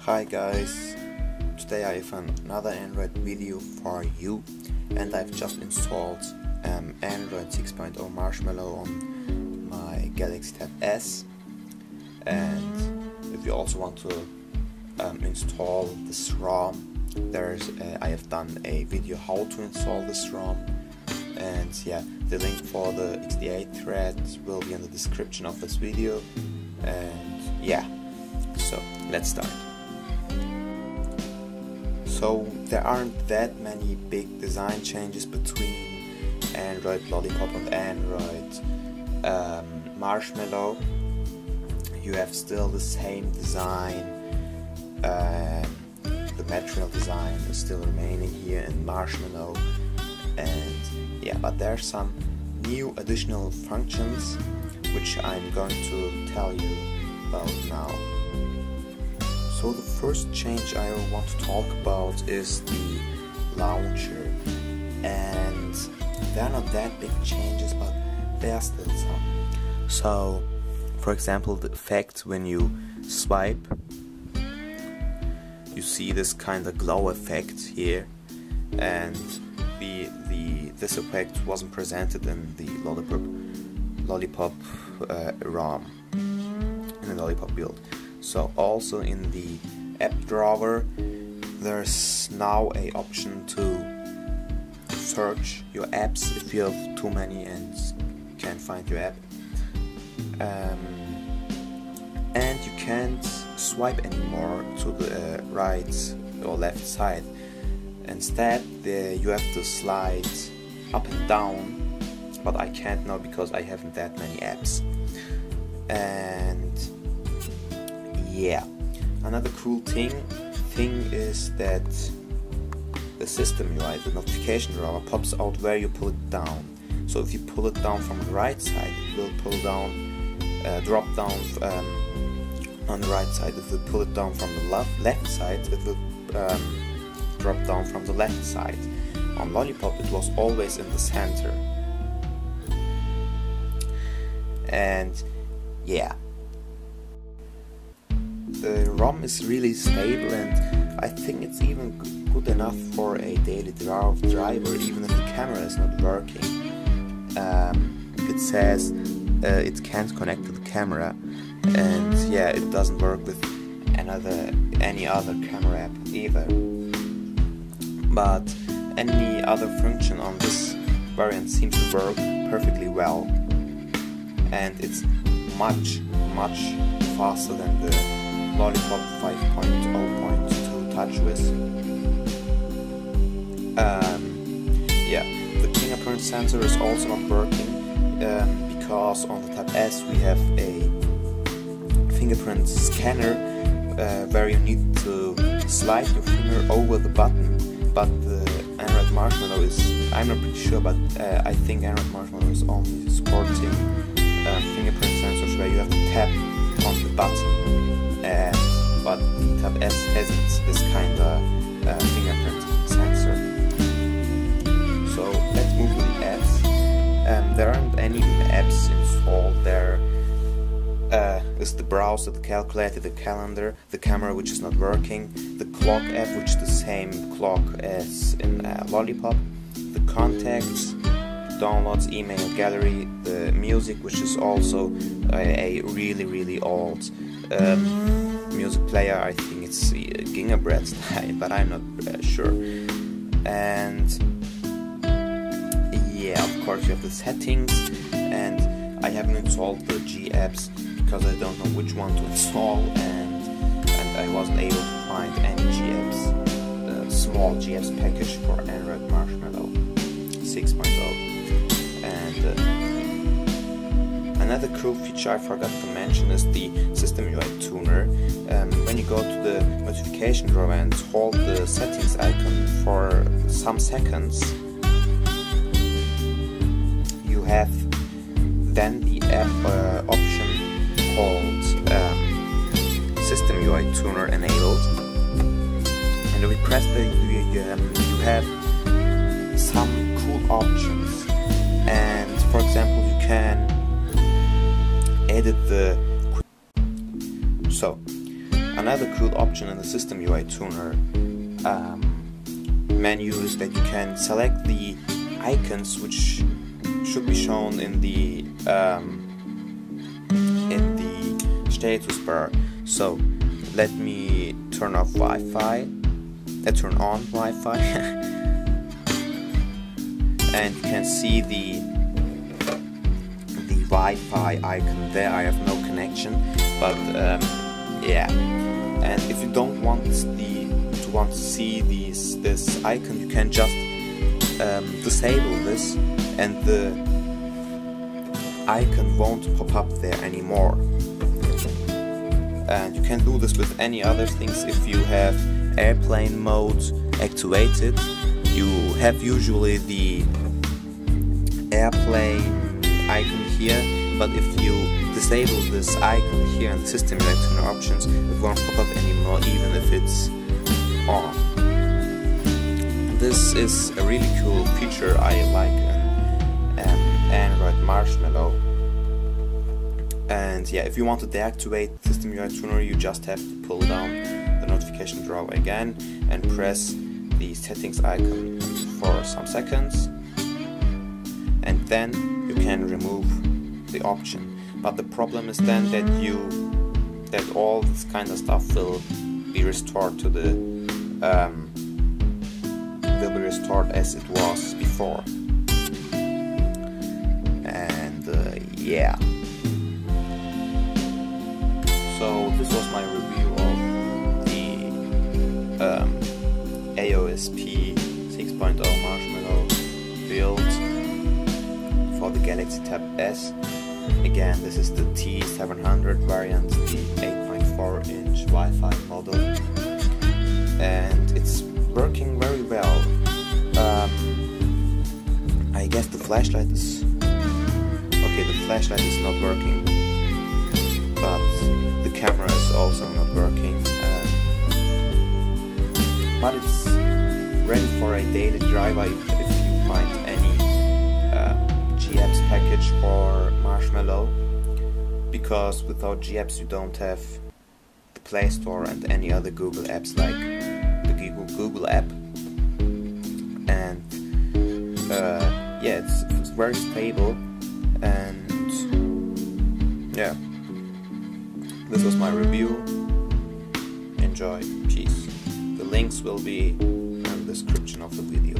Hi guys, today I have another Android video for you, and I've just installed Android 6.0 Marshmallow on my Galaxy Tab S. And if you also want to install this ROM, I have done a video how to install this ROM, and yeah, the link for the XDA thread will be in the description of this video. And yeah, so let's start. So there aren't that many big design changes between Android Lollipop and Android Marshmallow. You have still the same design. The material design is still remaining here in Marshmallow, and yeah, but there are some new additional functions which I'm going to tell you about now. So the first change I want to talk about is the launcher, and there are not that big changes, but there are still some. So for example, the effect when you swipe, you see this kind of glow effect here, and this effect wasn't presented in the Lollipop ROM, in the Lollipop build. So also in the app drawer, there's now a option to search your apps if you have too many and can't find your app. And you can't swipe anymore to the right or left side. Instead, you have to slide up and down, but I can't now because I haven't that many apps. And yeah, another cool thing is that the system UI, the notification drawer, pops out where you pull it down. So if you pull it down from the right side, it will pull down, drop down on the right side. If you pull it down from the left side, it will drop down from the left side. On Lollipop, it was always in the center. And yeah, the ROM is really stable, and I think it's even good enough for a daily driver, even if the camera is not working. If it says it can't connect to the camera, and yeah, it doesn't work with any other camera app either. But any other function on this variant seems to work perfectly well, and it's much faster than the Lollipop 5.0.2 TouchWiz. Yeah, the fingerprint sensor is also not working because on the Tab S we have a fingerprint scanner where you need to slide your finger over the button, but the Android Marshmallow is, I'm not pretty sure, but I think Android Marshmallow is only supporting fingerprint sensors where you have to tap on the button, but the Tab S hasn't this kind of fingerprint sensor. So let's move to the apps. There aren't any apps installed. There is the browser, the calculator, the calendar, the camera which is not working, the clock app which is the same clock as in Lollipop, the contacts, downloads, email gallery, the music which is also a really old music player. I think it's Gingerbread style, but I'm not sure. And yeah, of course you have the settings, and I haven't installed the G apps because I don't know which one to install, and I wasn't able to find any G apps, small G apps package for Android Marshmallow 6.0. And another cool feature I forgot to mention is the System UI tuner. When you go to the notification drawer and hold the settings icon for some seconds, you have then the app option called System UI tuner enabled, and if you press you have some cool options, and for example you can edit the Another cool option in the System UI Tuner menu is that you can select the icons which should be shown in the status bar. So let me turn off Wi-Fi. Turn on Wi-Fi, and you can see the Wi-Fi icon there. I have no connection, but yeah. And if you don't want to see this icon, you can just disable this, and the icon won't pop up there anymore. And you can do this with any other things. If you have airplane mode activated, you have usually the airplane icon here, but if you disable this icon here in the System UI Tuner options, it won't pop up anymore even if it's on. This is a really cool feature I like in Android Marshmallow. And yeah, if you want to deactivate System UI Tuner, you just have to pull down the notification drawer again and press the settings icon for some seconds, and then you can remove the option. But the problem is then that all this kind of stuff will be restored to the as it was before. And yeah. So this was my review of the AOSP 6.0 Marshmallow build for the Galaxy Tab S. Again, this is the T700 variant, the 8.4-inch Wi-Fi model, and it's working very well. I guess the flashlight is... okay, the flashlight is not working, but the camera is also not working, but it's ready for a daily driver if you find any GApps package for Marshmallow, because without GApps you don't have the Play Store and any other Google apps like the Google app. And yeah, it's very stable, and yeah. This was my review. Enjoy. Peace. The links will be in the description of the video.